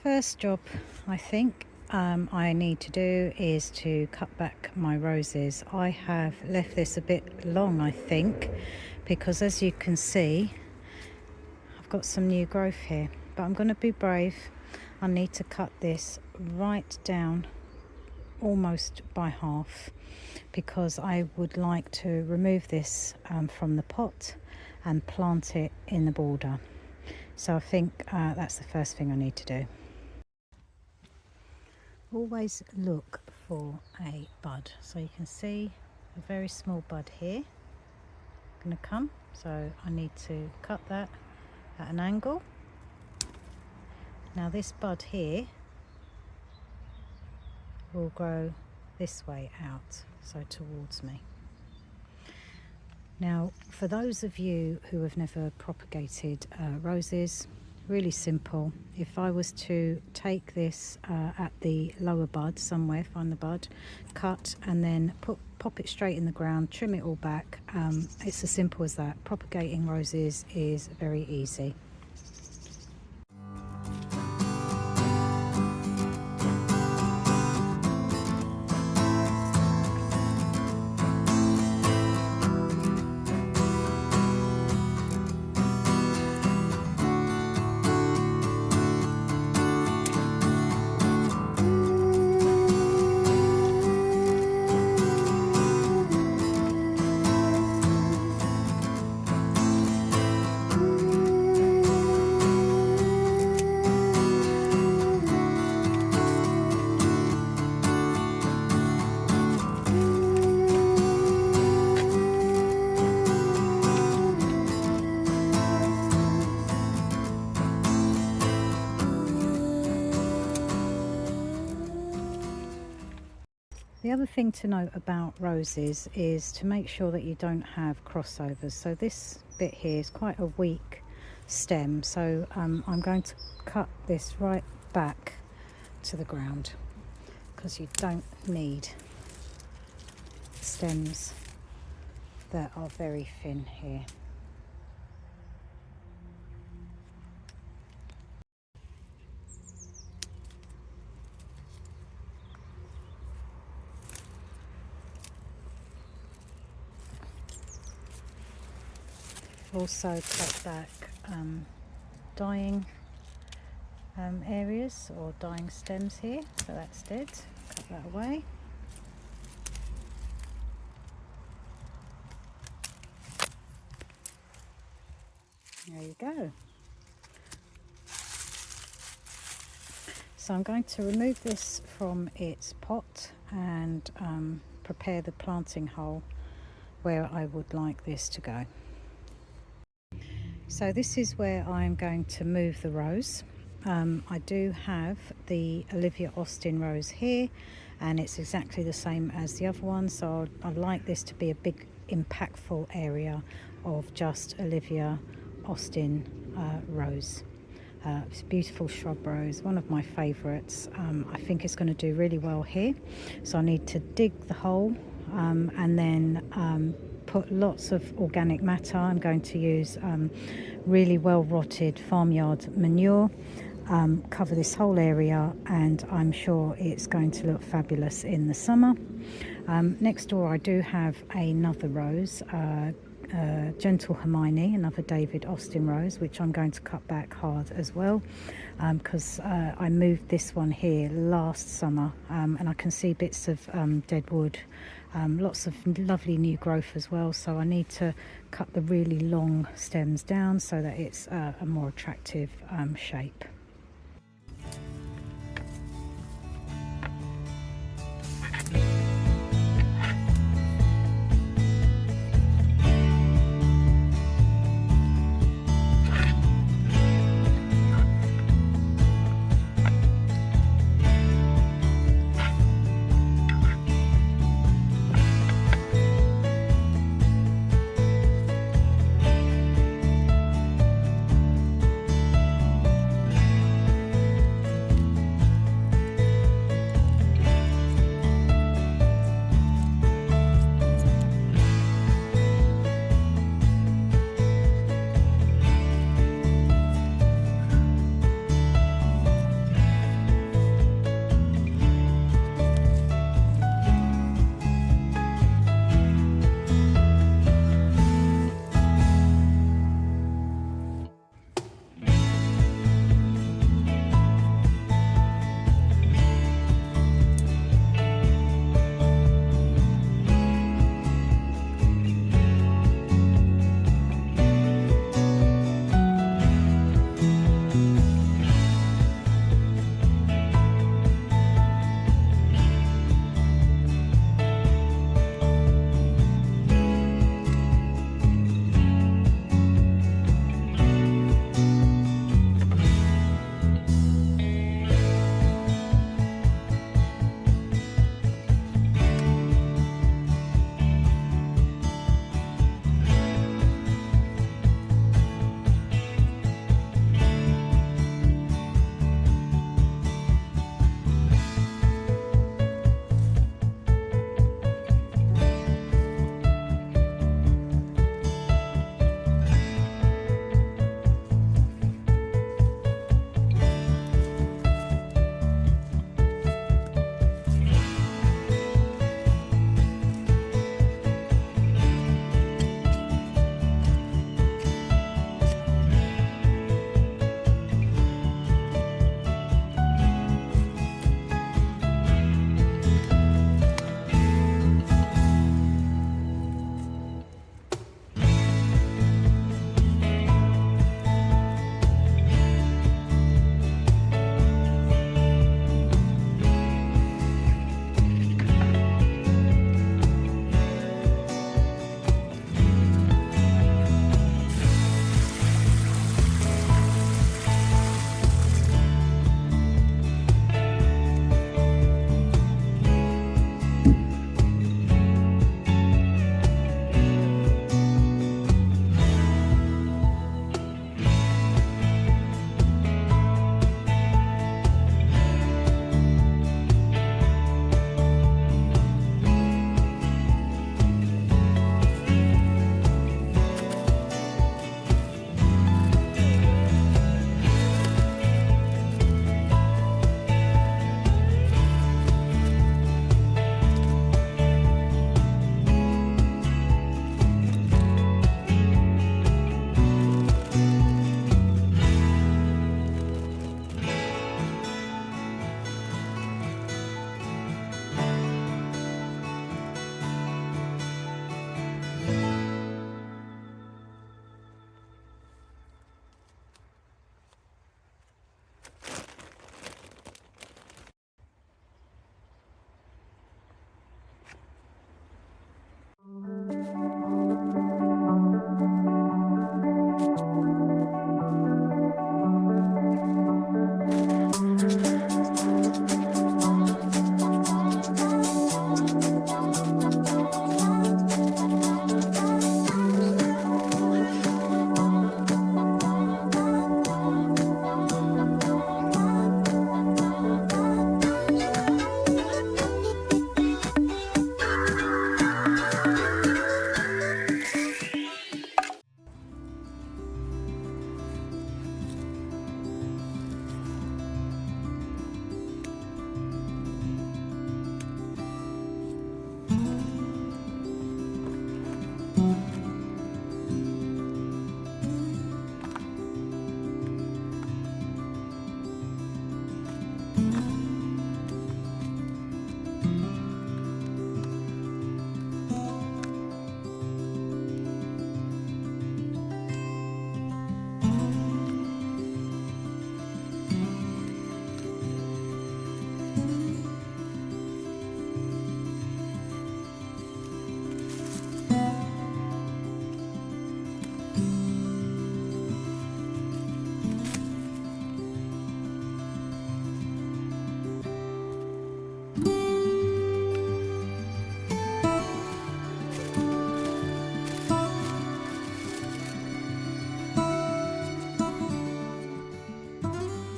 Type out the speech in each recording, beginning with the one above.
first job I think I need to do is to cut back my roses. I have left this a bit long, I think, because as you can see I've got some new growth here, but I'm going to be brave. I need to cut this right down almost by half because I would like to remove this from the pot and plant it in the border. So I think that's the first thing I need to do. Always look for a bud. So you can see a very small bud here going to come, so I need to cut that at an angle. Now this bud here will grow this way out, so towards me. Now for those of you who have never propagated roses, really simple. If I was to take this at the lower bud somewhere, find the bud, cut and then pop it straight in the ground, trim it all back, it's as simple as that. Propagating roses is very easy. The other thing to note about roses is to make sure that you don't have crossovers. So this bit here is quite a weak stem, so I'm going to cut this right back to the ground because you don't need stems that are very thin here. Also cut back dying areas or dying stems here, so that's dead. Cut that away. There you go. So I'm going to remove this from its pot and prepare the planting hole where I would like this to go. So this is where I'm going to move the rose. I do have the Olivia Austin rose here, and it's exactly the same as the other one, so I'd like this to be a big impactful area of just Olivia Austin rose. It's a beautiful shrub rose, one of my favourites. I think it's going to do really well here, so I need to dig the hole and then put lots of organic matter. I'm going to use really well rotted farmyard manure, cover this whole area, and I'm sure it's going to look fabulous in the summer. Next door I do have another rose, Gentle Hermione, another David Austin rose, which I'm going to cut back hard as well, because I moved this one here last summer, and I can see bits of dead wood, lots of lovely new growth as well, so I need to cut the really long stems down so that it's a more attractive shape.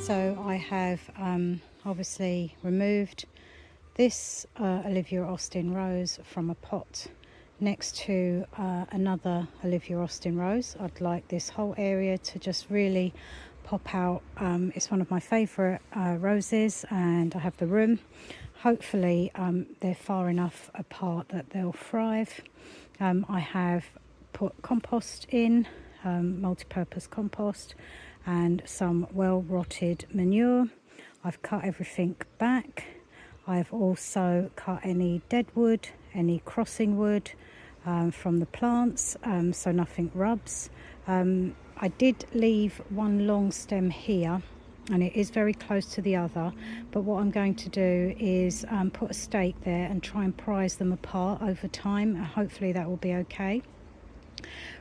So I have obviously removed this Olivia Austin rose from a pot next to another Olivia Austin rose. I'd like this whole area to just really pop out. It's one of my favourite roses, and I have the room. Hopefully they're far enough apart that they'll thrive. I have put compost in, multi-purpose compost, and some well rotted manure. I've cut everything back. I've also cut any dead wood, any crossing wood from the plants, so nothing rubs. I did leave one long stem here, and it is very close to the other, but what I'm going to do is put a stake there and try and prise them apart over time, and hopefully that will be okay.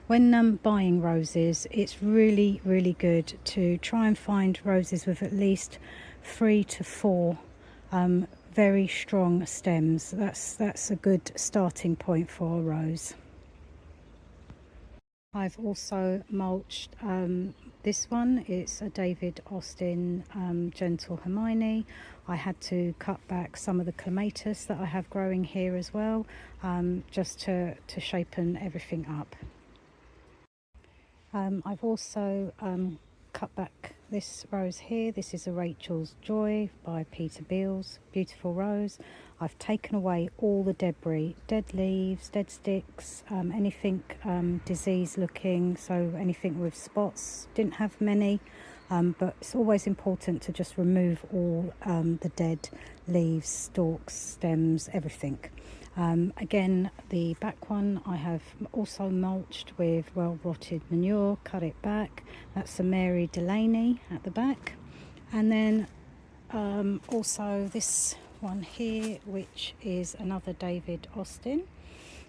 When buying roses, it's really good to try and find roses with at least 3 to 4 very strong stems. That's a good starting point for a rose. I've also mulched this one. It's a David Austin Gentle Hermione. I had to cut back some of the clematis that I have growing here as well, just to shapen everything up. I've also cut back this rose here. This is a Rachel's Joy by Peter Beals, beautiful rose. I've taken away all the debris, dead leaves, dead sticks, anything disease looking, so anything with spots. Didn't have many, but it's always important to just remove all the dead leaves, stalks, stems, everything. Again, the back one I have also mulched with well rotted manure, cut it back. That's a Mary Delaney at the back. And then also this one here, which is another David Austin.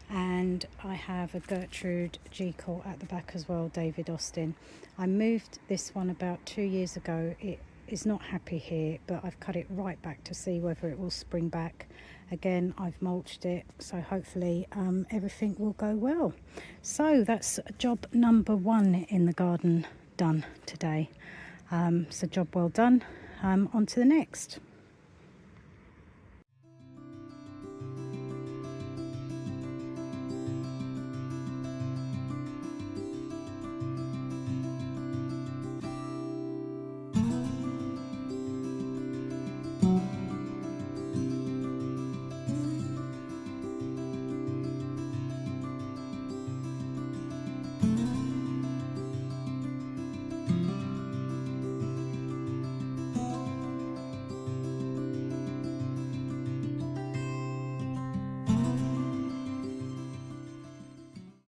And I have a Gertrude Jekyll at the back as well, David Austin. I moved this one about 2 years ago. It is not happy here, but I've cut it right back to see whether it will spring back. Again, I've mulched it, so hopefully everything will go well. So that's job number 1 in the garden done today. So job well done. On to the next.